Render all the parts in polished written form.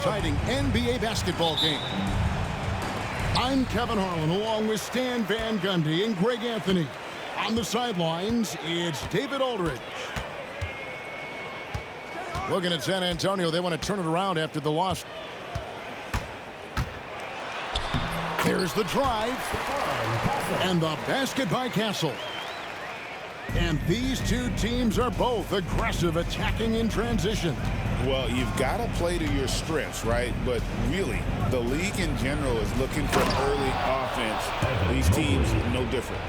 Exciting NBA basketball game. I'm Kevin Harlan along with Stan Van Gundy and Greg Anthony. On the sidelines, it's David Aldridge. Looking at San Antonio, they want to turn it around after the loss. There's the drive. And the basket by Castle. And these two teams are both aggressive, attacking in transition. Well, you've got to play to your strengths, right? But really, the league in general is looking for early offense. These teams, no different.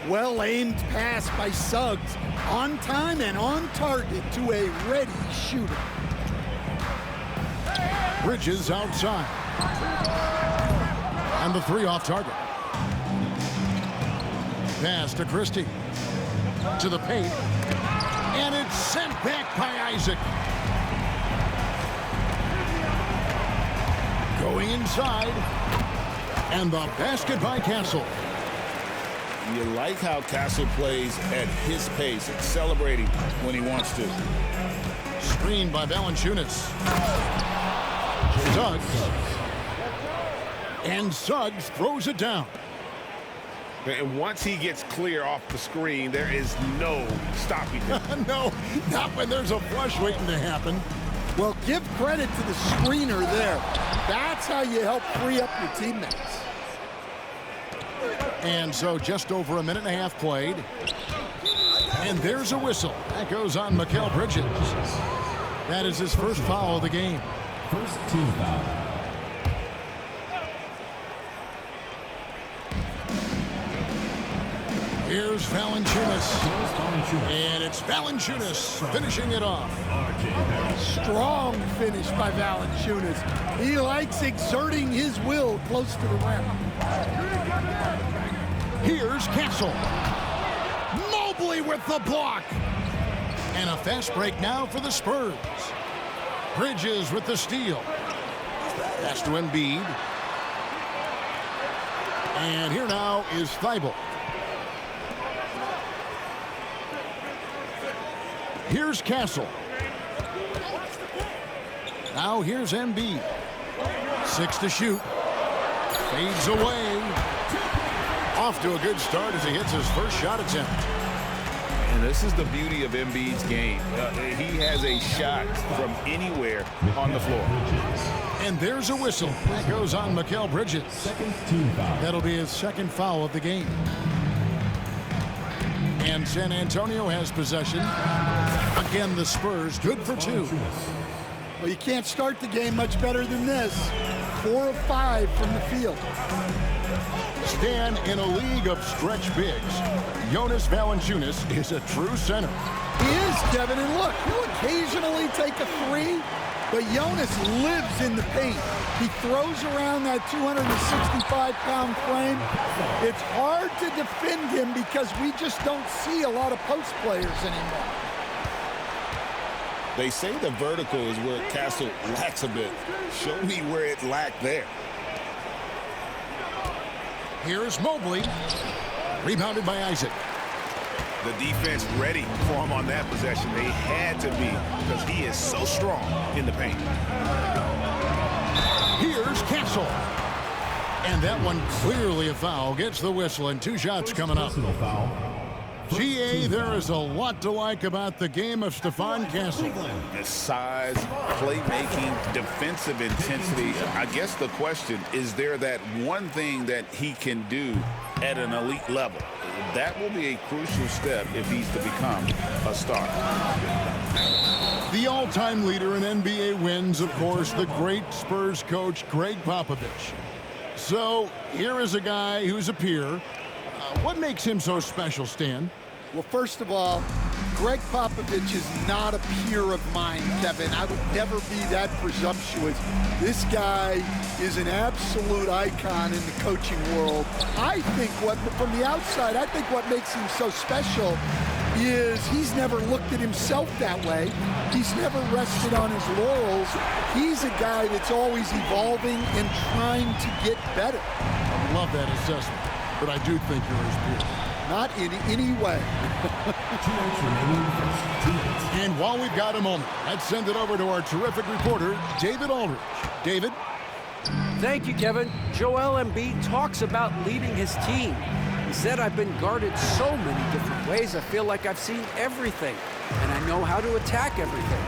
Well-aimed pass by Suggs. On time and on target to a ready shooter. Bridges outside. And the three off target. Pass to Christie. To the paint. And it's sent back by Isaac. Going inside. And the basket by Castle. You like how Castle plays at his pace, celebrating when he wants to. Screened by Valanciunas. Suggs. And Suggs throws it down. And once he gets clear off the screen, there is no stopping him. No, not when there's a flush waiting to happen. Well, give credit to the screener there. That's how you help free up your teammates. And so just over a minute and a half played. And there's a whistle. That goes on Mikal Bridges. That is his first foul of the game. First team foul. Here's Valanciunas. And it's Valanciunas finishing it off. Strong finish by Valanciunas. He likes exerting his will close to the rim. Here's Castle. Mobley with the block. And a fast break now for the Spurs. Bridges with the steal. Pass to Embiid. And here now is Thibault. Here's Castle. Now here's Embiid. 6 to shoot. Fades away. Off to a good start as he hits his first shot attempt. And this is the beauty of Embiid's game. He has a shot from anywhere on the floor. And there's a whistle. That goes on Mikal Bridges. Second team foul. That'll be his second foul of the game. And San Antonio has possession. Again, the Spurs good for 2. Well, you can't start the game much better than this. 4 of 5 from the field. Stan, in a league of stretch bigs, Jonas Valanciunas is a true center. He is, Kevin, and look, he'll occasionally take a 3, but Jonas lives in the paint. He throws around that 265-pound frame. It's hard to defend him because we just don't see a lot of post players anymore. They say the vertical is where Castle lacks a bit. Show me where it lacked there. Here's Mobley. Rebounded by Isaac. The defense ready for him on that possession. They had to be because he is so strong in the paint. Here's Castle. And that one clearly a foul. Gets the whistle and 2 shots coming up. Personal foul. GA, there is a lot to like about the game of Stephon Castle. His size, playmaking, defensive intensity. I guess the question, is there that one thing that he can do at an elite level? That will be a crucial step if he's to become a star. The all-time leader in NBA wins, of course, the great Spurs coach, Greg Popovich. So here is a guy who's a peer. What makes him so special, Stan? Well, first of all, Greg Popovich is not a peer of mine, Kevin. I would never be that presumptuous. This guy is an absolute icon in the coaching world. I think from the outside, I think what makes him so special is he's never looked at himself that way. He's never rested on his laurels. He's a guy that's always evolving and trying to get better. I love that assessment, but I do think you're his peer. not in any way. 2 minutes remaining first. 2 minutes. And while we've got a moment, let's send it over to our terrific reporter, David Aldridge. David? Thank you, Kevin. Joel Embiid talks about leading his team. He said, "I've been guarded so many different ways, I feel like I've seen everything, and I know how to attack everything.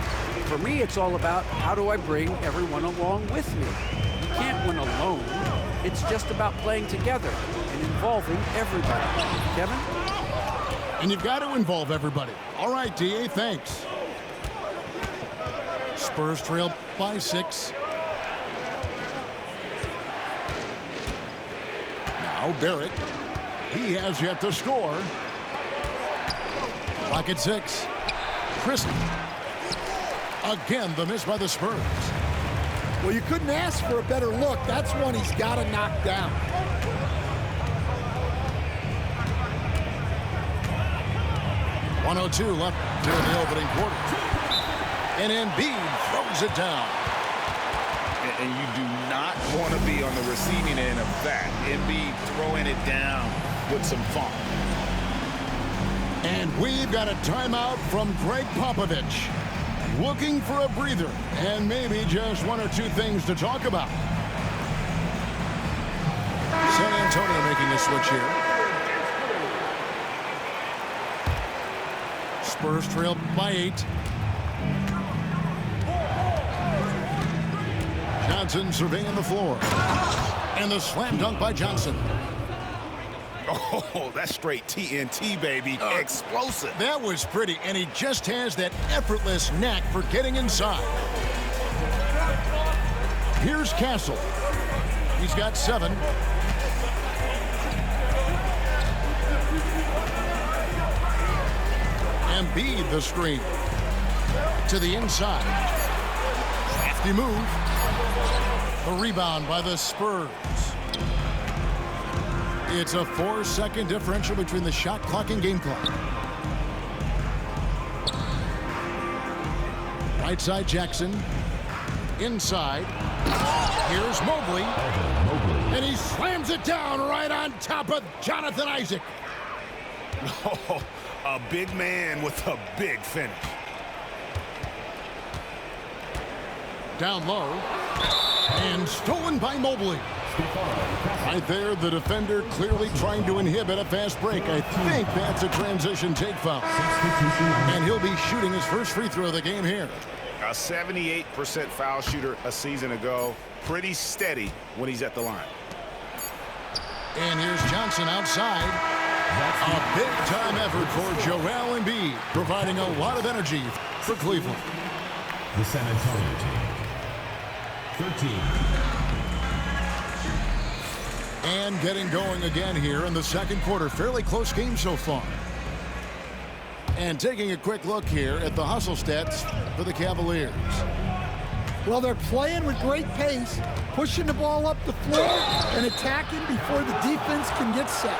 For me, it's all about how do I bring everyone along with me. You can't win alone. It's just about playing together and involving everybody." Kevin? And you've got to involve everybody. All right, D.A., thanks. Spurs trail by 6. Now Barrett. He has yet to score. Clock at 6. Christie. Again, the miss by the Spurs. Well, you couldn't ask for a better look. That's one he's got to knock down. .102 left here in the opening quarter. And Embiid throws it down. And you do not want to be on the receiving end of that. Embiid throwing it down with some funk. And we've got a timeout from Greg Popovich. Looking for a breather and maybe just one or two things to talk about. San Antonio making a switch here. Spurs trail by 8. Johnson surveying the floor. And the slam dunk by Johnson. Oh, that's straight TNT, baby. Explosive. That was pretty, and he just has that effortless knack for getting inside. Here's Castle. He's got 7. Embiid the screen. To the inside. Crafty move. The rebound by the Spurs. It's a 4-second differential between the shot clock and game clock. Right side Jackson. Inside. Here's Mobley. And he slams it down right on top of Jonathan Isaac. Oh, a big man with a big finish. Down low. And stolen by Mobley. Right there, the defender clearly trying to inhibit a fast break. I think that's a transition take foul. And he'll be shooting his first free throw of the game here. A 78% foul shooter a season ago. Pretty steady when he's at the line. And here's Johnson outside. A big-time effort for Joel Embiid, providing a lot of energy for Cleveland. The San Antonio team. 13. And getting going again here in the second quarter. Fairly close game so far. And taking a quick look here at the hustle stats for the Cavaliers. Well, they're playing with great pace, pushing the ball up the floor and attacking before the defense can get set.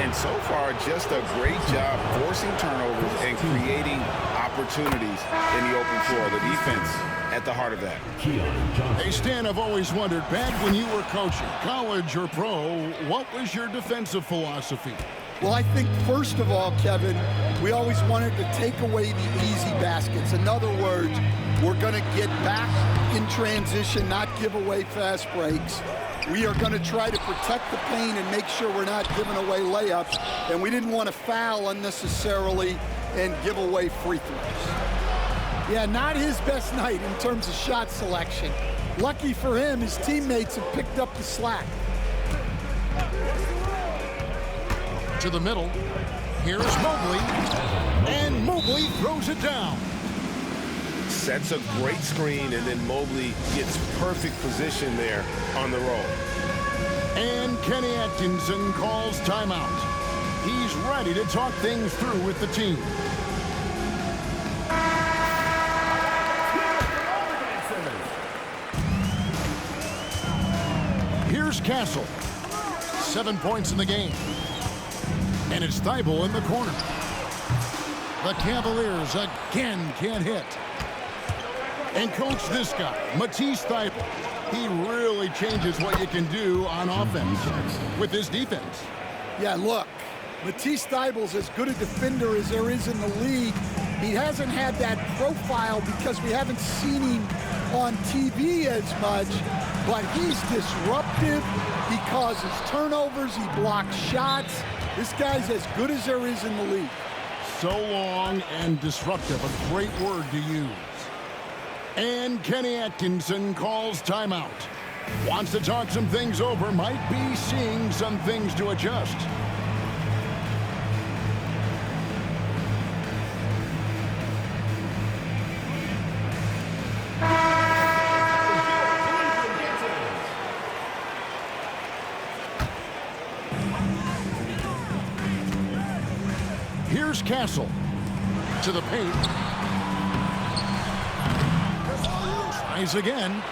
And so far, just a great job forcing turnovers and creating opportunities in the open floor. The defense at the heart of that. Hey, Stan, I've always wondered, back when you were coaching, college or pro, what was your defensive philosophy? Well, I think, first of all, Kevin, we always wanted to take away the easy baskets. In other words, we're going to get back in transition, not give away fast breaks. We are going to try to protect the paint and make sure we're not giving away layups. And we didn't want to foul unnecessarily and give away free throws. Yeah, not his best night in terms of shot selection. Lucky for him, his teammates have picked up the slack. To the middle. Here's Mobley. And Mobley throws it down. Sets a great screen, and then Mobley gets perfect position there on the roll. And Kenny Atkinson calls timeout. He's ready to talk things through with the team. Here's Castle. 7 points in the game. And it's Thibault in the corner. The Cavaliers again can't hit. And coach, this guy, Matisse Thybulle, he really changes what you can do on offense with his defense. Yeah, look, Matisse Thybulle's as good a defender as there is in the league. He hasn't had that profile because we haven't seen him on TV as much, but he's disruptive. He causes turnovers. He blocks shots. This guy's as good as there is in the league. So long and disruptive, a great word to use. And Kenny Atkinson calls timeout. Wants to talk some things over, might be seeing some things to adjust. Here's Castle to the paint. Tries again.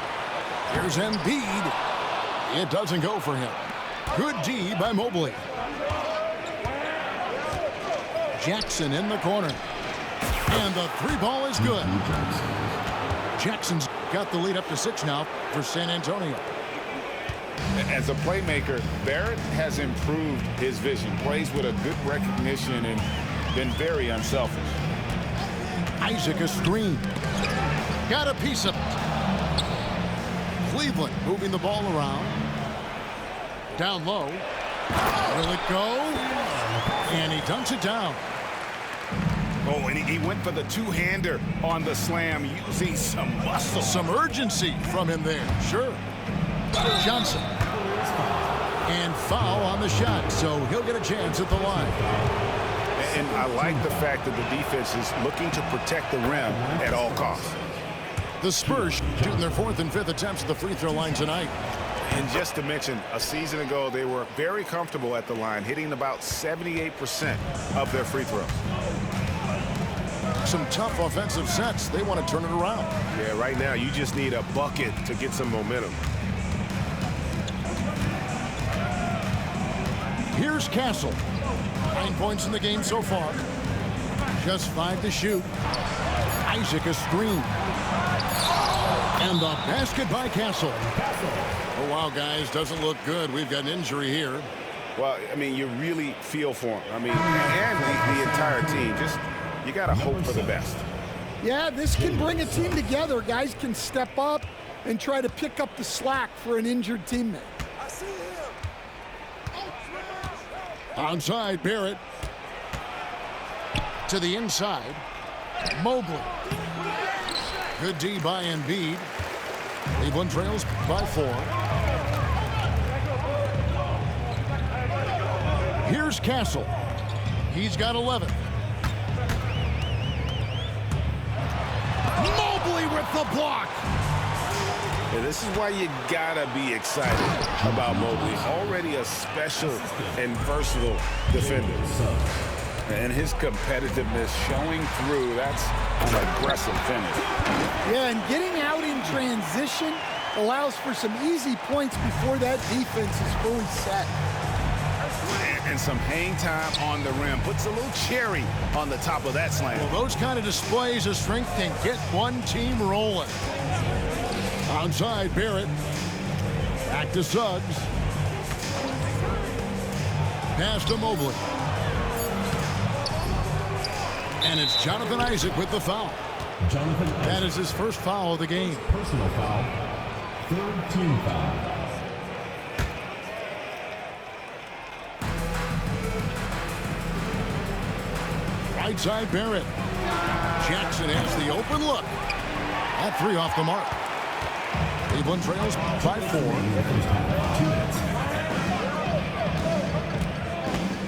Here's Embiid. It doesn't go for him. Good D by Mobley. Jackson in the corner. And the three ball is good. Jackson's got the lead up to 6 now for San Antonio. As a playmaker, Barrett has improved his vision. Plays with a good recognition and been very unselfish. Isaac a screen. Got a piece of it. Cleveland moving the ball around. Down low. Will it go? And he dunks it down. Oh, and he went for the two-hander on the slam, using some muscle. Some urgency from him there. Sure. Johnson. And foul on the shot, so he'll get a chance at the line. And I like the fact that the defense is looking to protect the rim at all costs. The Spurs shooting their 4th and 5th attempts at the free throw line tonight. And just to mention, a season ago, they were very comfortable at the line, hitting about 78% of their free throws. Some tough offensive sets. They want to turn it around. Yeah, right now, you just need a bucket to get some momentum. Here's Castle. 9 points in the game so far. Just 5 to shoot. Isaac a screen. And the basket by Castle. Oh, wow, guys. Doesn't look good. We've got an injury here. Well, I mean, you really feel for him. I mean, and the entire team. Just, you got to hope for the best. Yeah, this can bring a team together. Guys can step up and try to pick up the slack for an injured teammate. Onside, Barrett. To the inside. Mobley. Good D by Embiid. Cleveland trails by 4. Here's Castle. He's got 11. Mobley with the block. Yeah, this is why you gotta be excited about Mobley. Already a special and versatile defender. And his competitiveness showing through. That's an aggressive finish. Yeah, and getting out in transition allows for some easy points before that defense is fully set. And some hang time on the rim. Puts a little cherry on the top of that slam. Well, those kind of displays of strength can get one team rolling. Onside, Barrett. Back to Suggs. Pass to Mobley. And it's Jonathan Isaac with the foul. Jonathan Isaac. That is his first foul of the game. Personal foul. 3rd team foul. Right side, Barrett. Jackson has the open look. All 3 off the mark. Cleveland trails by 4.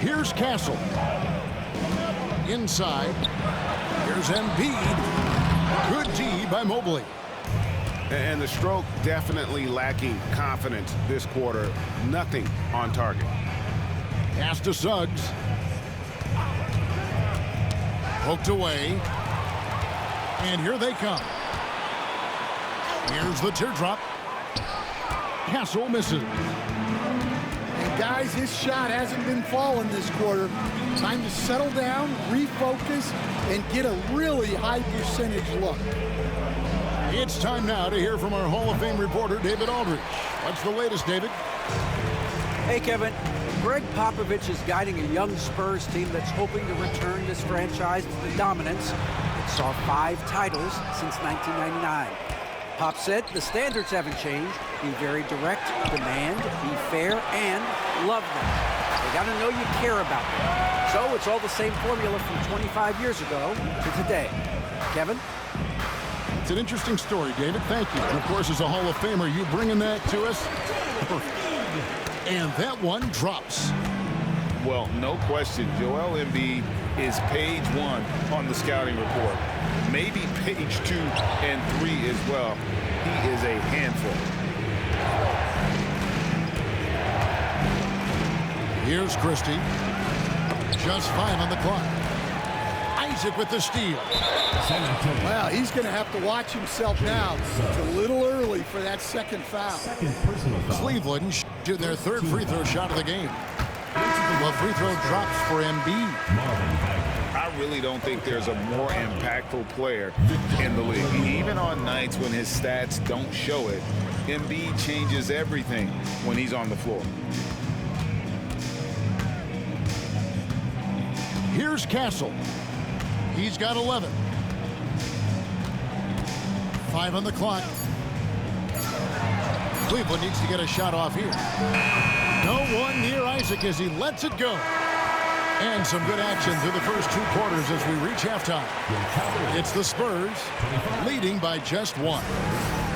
Here's Castle. Inside. Here's Embiid. Good D by Mobley. And the stroke definitely lacking confidence this quarter. Nothing on target. Pass to Suggs. Poked away. And here they come. Here's the teardrop. Castle misses. And guys, his shot hasn't been falling this quarter. Time to settle down, refocus, and get a really high percentage look. It's time now to hear from our Hall of Fame reporter, David Aldridge. What's the latest, David? Hey, Kevin. Greg Popovich is guiding a young Spurs team that's hoping to return this franchise to the dominance that saw 5 titles since 1999. Pop said the standards haven't changed. Be very direct, demand, be fair, and love them. They got to know you care about them. So it's all the same formula from 25 years ago to today. Kevin? It's an interesting story, David. Thank you. And of course, as a Hall of Famer, you bringing that to us. And that one drops. Well, no question, Joel Embiid is page 1 on the scouting report. Maybe page 2 and 3 as well. He is a handful. Here's Christie. Just 5 on the clock. Isaac with the steal. Well, he's going to have to watch himself now. It's a little early for that second foul. Second personal foul. Cleveland shooting their 3rd free throw shot of the game. Well, free throw drops for Embiid. Marvin Bagley. I really don't think there's a more impactful player in the league. Even on nights when his stats don't show it, Embiid changes everything when he's on the floor. Here's Castle. He's got 11. 5 on the clock. Cleveland needs to get a shot off here. No one near Isaac as he lets it go. And some good action through the first 2 quarters as we reach halftime. It's the Spurs leading by just 1.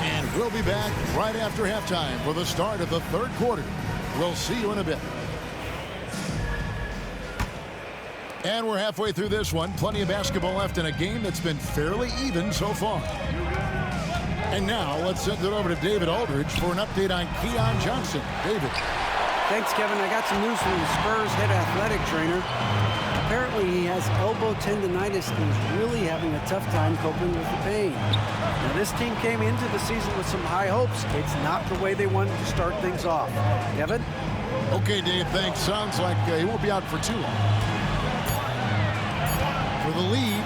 And we'll be back right after halftime for the start of the 3rd quarter. We'll see you in a bit. And we're halfway through this one. Plenty of basketball left in a game that's been fairly even so far. And now let's send it over to David Aldridge for an update on Keon Johnson. David. Thanks, Kevin. I got some news from the Spurs head athletic trainer. Apparently, he has elbow tendonitis and is really having a tough time coping with the pain. Now, this team came into the season with some high hopes. It's not the way they wanted to start things off. Kevin? Okay, Dave, thanks. Sounds like he won't be out for too long. For the lead,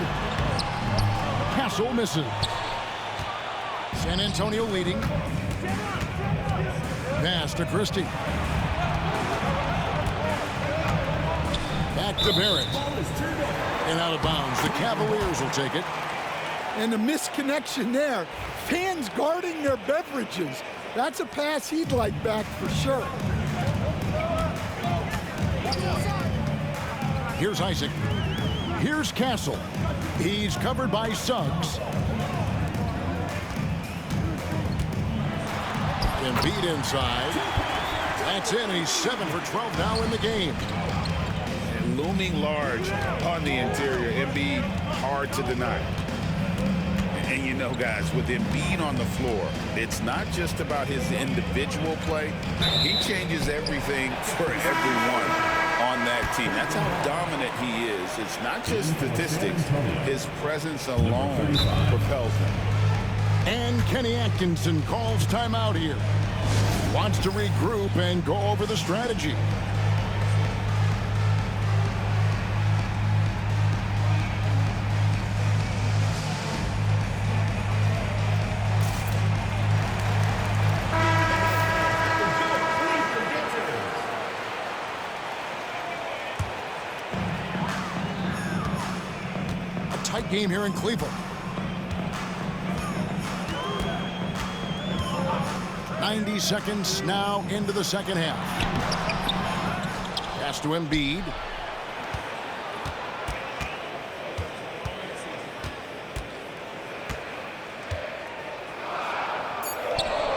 Castle misses. San Antonio leading. Pass to Christie. Back to Barrett. And out of bounds. The Cavaliers will take it. And the misconnection there. Fans guarding their beverages. That's a pass he'd like back for sure. Here's Isaac. Here's Castle. He's covered by Suggs. Embiid inside. That's in. He's 7 for 12 now in the game. And looming large on the interior. Embiid, hard to deny. And you know, guys, with Embiid on the floor, it's not just about his individual play. He changes everything for everyone on that team. That's how dominant he is. It's not just statistics. His presence alone propels them. And Kenny Atkinson calls timeout here. Wants to regroup and go over the strategy. A tight game here in Cleveland. 90 seconds now into the second half. Pass to Embiid.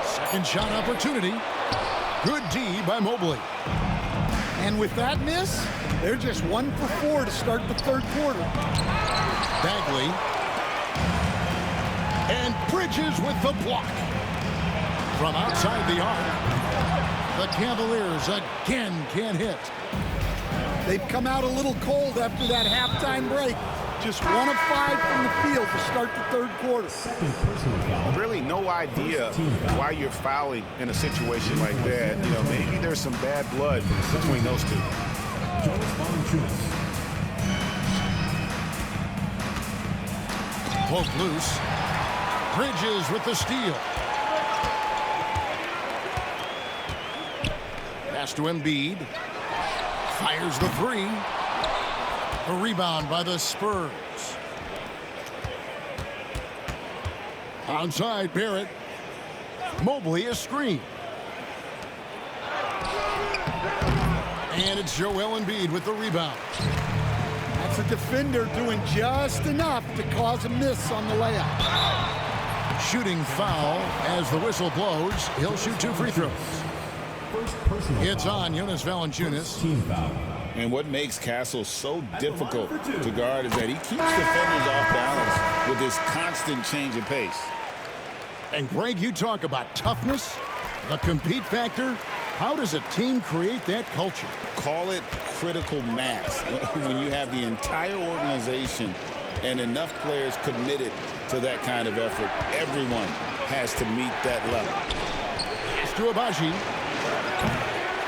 Second shot opportunity. Good D by Mobley. And with that miss, they're just 1 for 4 to start the 3rd quarter. Bagley. And Bridges with the block. From outside the arc, the Cavaliers again can't hit. They've come out a little cold after that halftime break. Just 1 of 5 from the field to start the 3rd quarter. Second personal foul. Really no idea why you're fouling in a situation like that. You know, maybe there's some bad blood between those two. Jonas Valanciunas. Poke loose. Bridges with the steal. Pass to Embiid. Fires the three. A rebound by the Spurs. Outside, Barrett. Mobley a screen. And it's Joel Embiid with the rebound. That's a defender doing just enough to cause a miss on the layup. Shooting foul as the whistle blows. He'll shoot 2 free throws. It's on Jonas Valanciunas. Team foul. And what makes Castle so difficult to guard is that he keeps defenders off balance with this constant change of pace. And Greg, you talk about toughness, the compete factor. How does a team create that culture? Call it critical mass. When you have the entire organization and enough players committed to that kind of effort, everyone has to meet that level. It's to Abaji.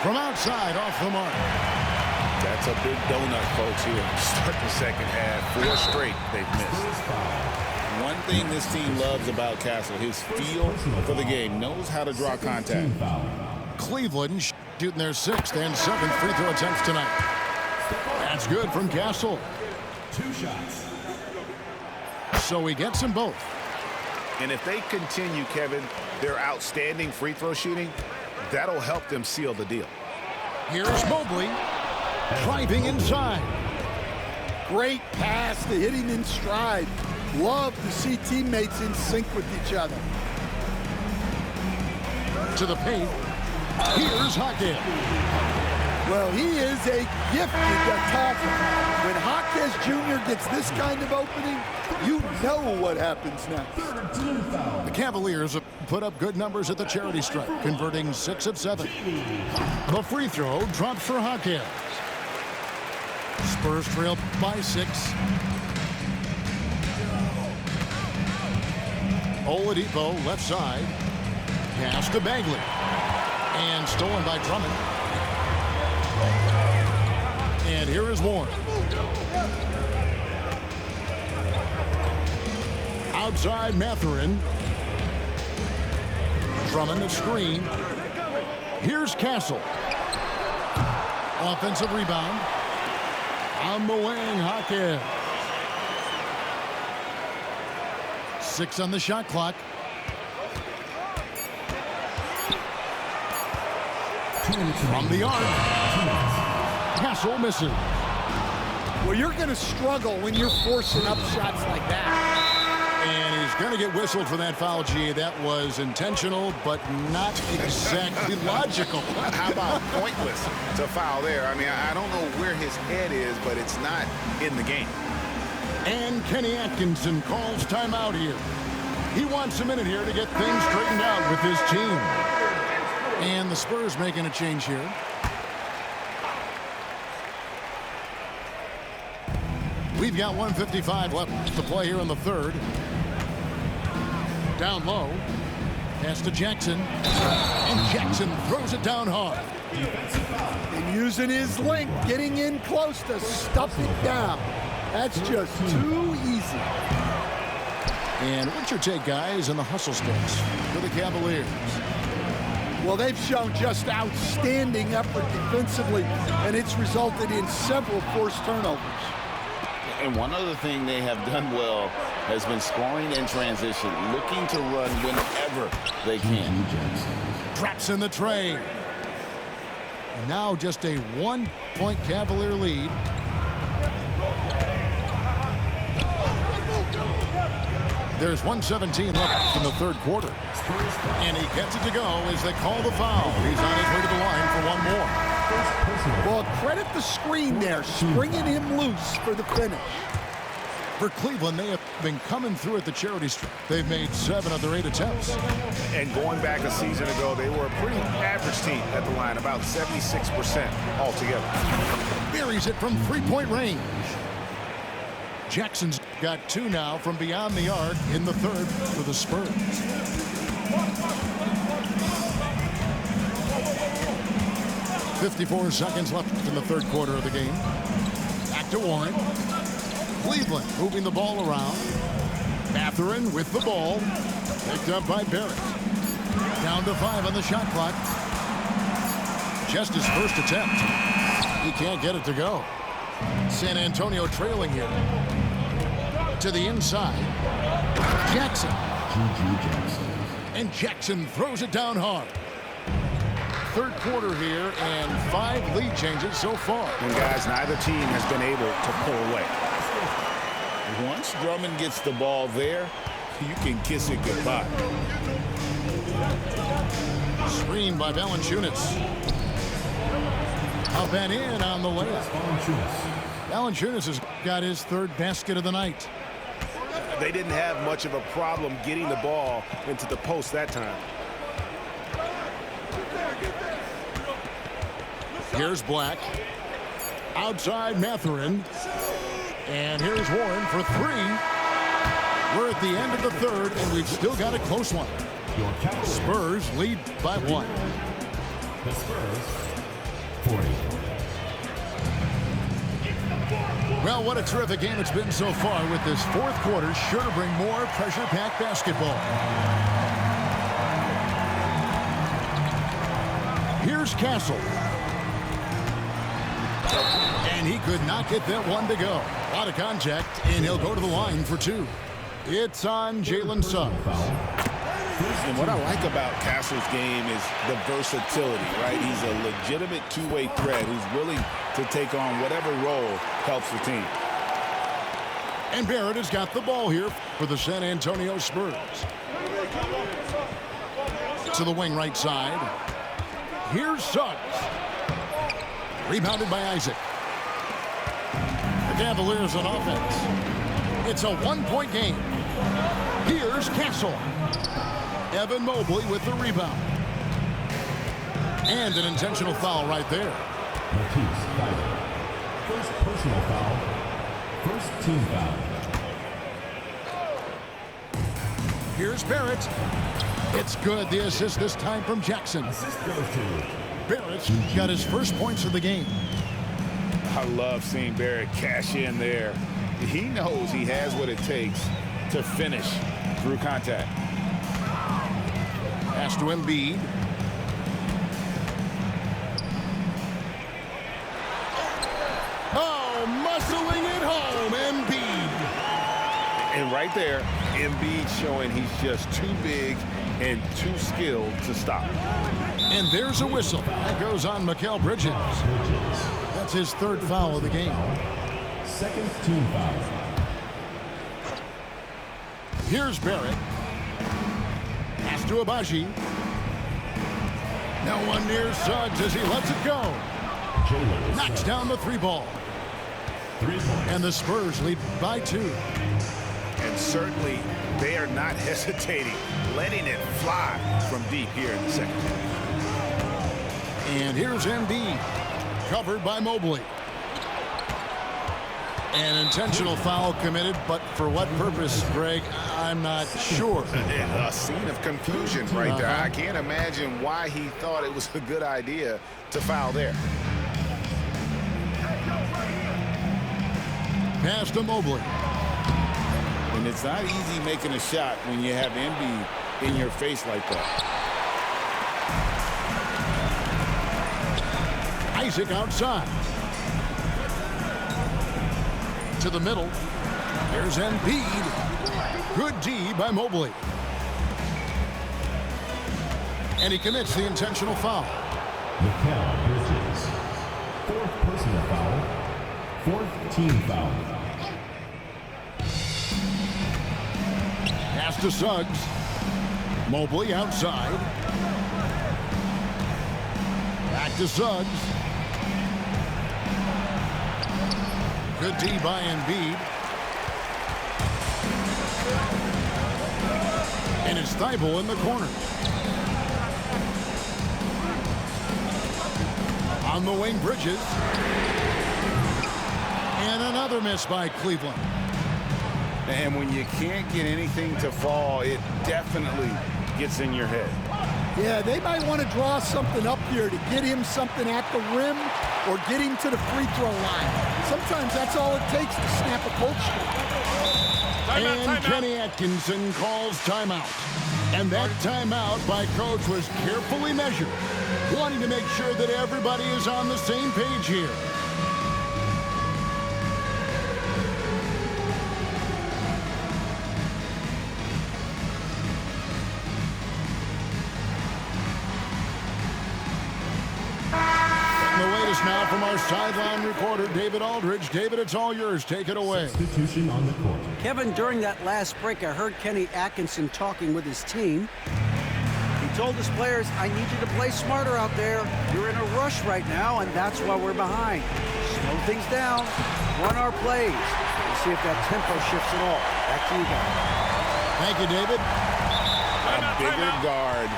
From outside, off the mark. That's a big donut, folks, here. Start the second half. 4 straight they've missed. One thing this team loves about Castle, his feel for the game, knows how to draw contact. Cleveland shooting their 6th and 7th free throw attempts tonight. That's good from Castle. 2 shots. So he gets them both. And if they continue, Kevin, their outstanding free throw shooting, that'll help them seal the deal. Here's Mobley driving inside. Great pass to hit him in stride. Love to see teammates in sync with each other. To the paint. Here's Hawkins. Well, he is a gifted attacker. When Hawkins Jr. gets this kind of opening, you know what happens next. The Cavaliers have put up good numbers at the charity stripe, converting 6 of 7. The free throw drops for Hawkins. Spurs trail by 6. Oladipo left side. Pass to Bagley. And stolen by Drummond. And here is Warren. Outside Mathurin. Drummond a screen. Here's Castle. Offensive rebound. On the wing, Hawkins. 6 on the shot clock. From the arc. Castle misses. Well, you're going to struggle when you're forcing up shots like that. And he's going to get whistled for that foul, G. That was intentional, but not exactly logical. How about pointless to foul there? I mean, I don't know where his head is, but it's not in the game. And Kenny Atkinson calls timeout here. He wants a minute here to get things straightened out with his team. And the Spurs making a change here. We've got 1:55 left to play here in the third. Down low. Pass to Jackson. And Jackson throws it down hard. And using his length, getting in close to stuff it down. That's just too easy. And what's your take, guys, on the hustle sticks for the Cavaliers? Well, they've shown just outstanding effort defensively, and it's resulted in several forced turnovers. And one other thing they have done well has been scoring in transition, looking to run whenever they can. Traps in the tray. Now just a 1-point Cavalier lead. There's 1:17 left in the third quarter. And he gets it to go as they call the foul. He's on his way to the line for one more. Well, credit the screen there, springing him loose for the finish. For Cleveland, they have been coming through at the charity stripe. They've made 7 of their 8 attempts. And going back a season ago, they were a pretty average team at the line, about 76% altogether. Buries it from three-point range. Jackson's got 2 now from beyond the arc in the third for the Spurs. .54 seconds left in the third quarter of the game. Back to Warren. Cleveland moving the ball around. Mathurin with the ball. Picked up by Barrett. Down to 5 on the shot clock. Just his first attempt. He can't get it to go. San Antonio trailing here. To the inside. Jackson. And Jackson throws it down hard. Third quarter here and 5 lead changes so far. And guys, neither team has been able to pull away. Once Drummond gets the ball there, you can kiss it goodbye. Screen by Valanciunas. Up and in on the layup. Valanciunas has got his 3rd basket of the night. They didn't have much of a problem getting the ball into the post that time. Here's Black. Outside Mathurin. And here's Warren for 3. We're at the end of the 3rd, and we've still got a close one. Spurs lead by 1. The Spurs, 40. Well, what a terrific game it's been so far, with this 4th quarter sure to bring more pressure-packed basketball. Here's Castle. And he could not get that one to go. A lot of contact, and he'll go to the line for 2. It's on Jalen Suggs. And what I like about Castle's game is the versatility, right? He's a legitimate two-way threat who's willing to take on whatever role helps the team. And Barrett has got the ball here for the San Antonio Spurs. To the wing right side. Here's Suggs. Rebounded by Isaac. The Cavaliers on offense. It's a 1-point game. Here's Castle. Evan Mobley with the rebound. And an intentional foul right there. Matisse Thybulle. First personal foul. First team foul. Here's Barrett. It's good. The assist this time from Jackson. Assist goes to Barrett's got his first points of the game. I love seeing Barrett cash in there. He knows he has what it takes to finish through contact. Pass to Embiid. Oh, muscling it home, Embiid. And right there, Embiid showing he's just too big and too skilled to stop. And there's a whistle. That goes on Mikal Bridges. That's his 3rd foul of the game. second team foul. Here's Barrett. Pass to Abaji. No one near Suggs as he lets it go. Knocks down the 3 ball. 3 points. And the Spurs lead by 2. And certainly they are not hesitating, letting it fly from deep here in the second. And here's Embiid, covered by Mobley. An intentional foul committed, but for what purpose, Greg, I'm not sure. A scene of confusion right there. I can't imagine why he thought it was a good idea to foul there. Pass to Mobley. And it's not easy making a shot when you have Embiid in your face like that. Isaac outside. To the middle. Here's Embiid. Good D by Mobley. And he commits the intentional foul. Mikal Bridges. 4th personal foul. 4th team foul. Pass to Suggs. Mobley outside. Back to Suggs. Good D by Embiid. And it's Thybulle in the corner. On the wing, Bridges. And another miss by Cleveland. And when you can't get anything to fall, it definitely gets in your head. Yeah, they might want to draw something up here to get him something at the rim or get him to the free throw line. Sometimes that's all it takes to snap a cold streak. And Kenny Atkinson calls timeout. And that timeout by Coach was carefully measured, wanting to make sure that everybody is on the same page here. Now from our sideline reporter, David Aldridge. David, it's all yours. Take it away. Substitution on the court. Kevin, during that last break, I heard Kenny Atkinson talking with his team. He told his players, I need you to play smarter out there. You're in a rush right now, and that's why we're behind. Slow things down. Run our plays. We'll see if that tempo shifts at all. Back to you guys. Thank you, David. A bigger guard,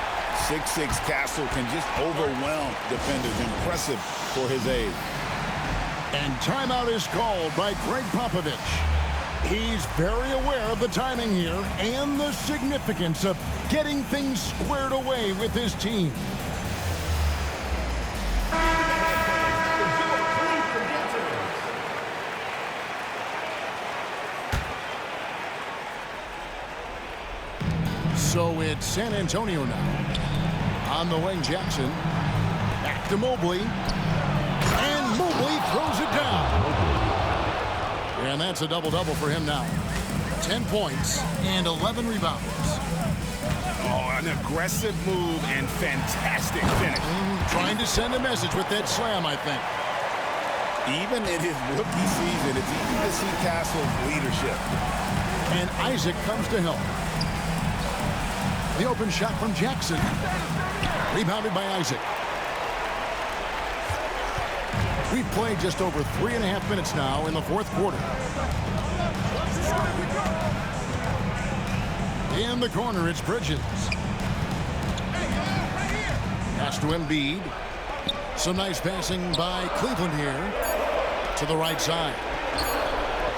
6'6" Castle, can just overwhelm defenders. Impressive for his age. And timeout is called by Greg Popovich. He's very aware of the timing here and the significance of getting things squared away with his team. So it's San Antonio now. On the wing, Jackson. Back to Mobley. And Mobley throws it down. And that's a double-double for him now. 10 points and 11 rebounds. Oh, an aggressive move and fantastic finish. Trying to send a message with that slam, I think. Even in his rookie season, it's easy to see Castle's leadership. And Isaac comes to help. The open shot from Jackson. Rebounded by Isaac. We've played just over 3.5 minutes now in the fourth quarter. In the corner, it's Bridges. Pass to Embiid. Some nice passing by Cleveland here. To the right side.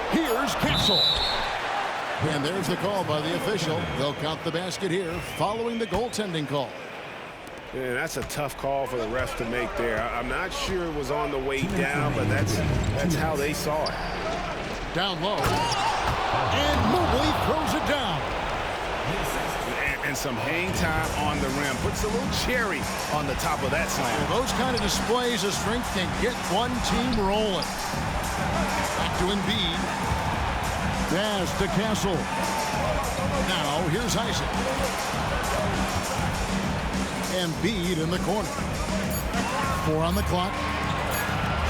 Here's Castle. And there's the call by the official. They'll count the basket here following the goaltending call. Yeah, that's a tough call for the ref to make there. I'm not sure it was on the way down, but that's how they saw it. Down low. And Mobley throws it down. And some hang time on the rim. Puts a little cherry on the top of that slam. Well, those kind of displays of strength can get one team rolling. Back to Embiid. Pass to Castle. Now here's Isaac. Embiid in the corner. 4 on the clock.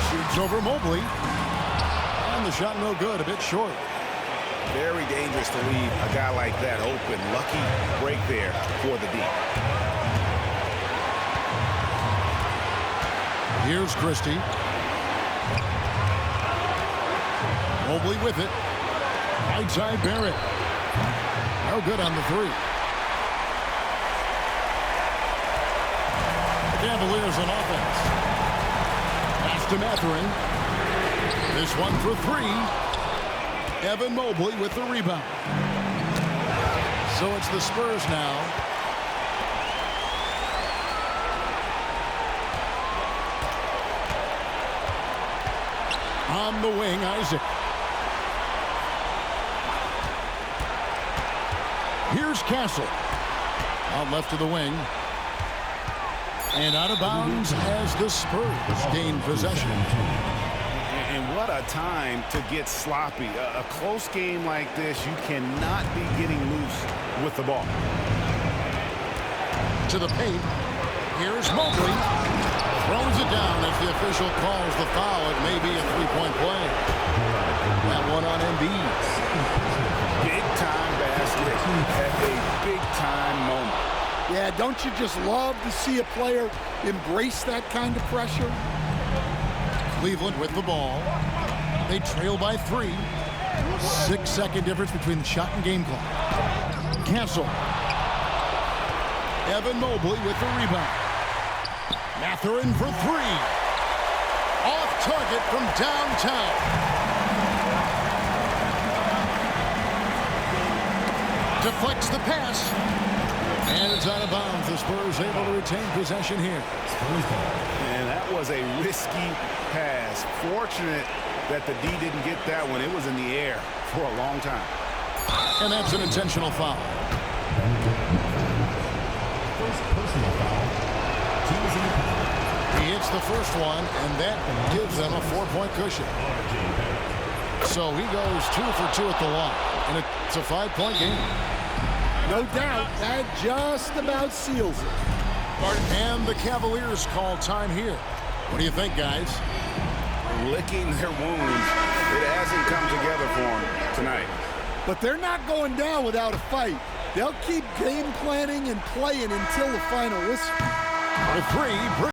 Shoots over Mobley. And the shot no good, a bit short. Very dangerous to leave a guy like that open. Lucky break there for the deep. Here's Christie. Mobley with it. Right side Barrett. No good on the three. The Cavaliers on offense. Pass to Mathurin. This one for 3. Evan Mobley with the rebound. So it's the Spurs now. On the wing, Isaac. Here's Castle. Out left to the wing. And out of bounds as the Spurs gain possession. And what a time to get sloppy. A close game like this, you cannot be getting loose with the ball. To the paint. Here's Mobley. Throws it down as the official calls the foul. It may be a three-point play. That one on Embiid. Big-time basket at a big-time moment. Yeah, don't you just love to see a player embrace that kind of pressure? Cleveland with the ball. They trail by 3. 6-second difference between the shot and game clock. Castle. Evan Mobley with the rebound. Mathurin for 3. Off target from downtown. Deflects the pass. And it's out of bounds. The Spurs able to retain possession here. And that was a risky pass. Fortunate that the D didn't get that one. It was in the air for a long time. And that's an intentional foul. First personal foul. Teams in the penalty. He hits the first one, and that gives them a 4-point cushion. So he goes 2 for 2 at the line, and it's a 5-point game. No doubt, that just about seals it. And the Cavaliers call time here. What do you think, guys? Licking their wounds. It hasn't come together for them tonight. But they're not going down without a fight. They'll keep game planning and playing until the final whistle. The three.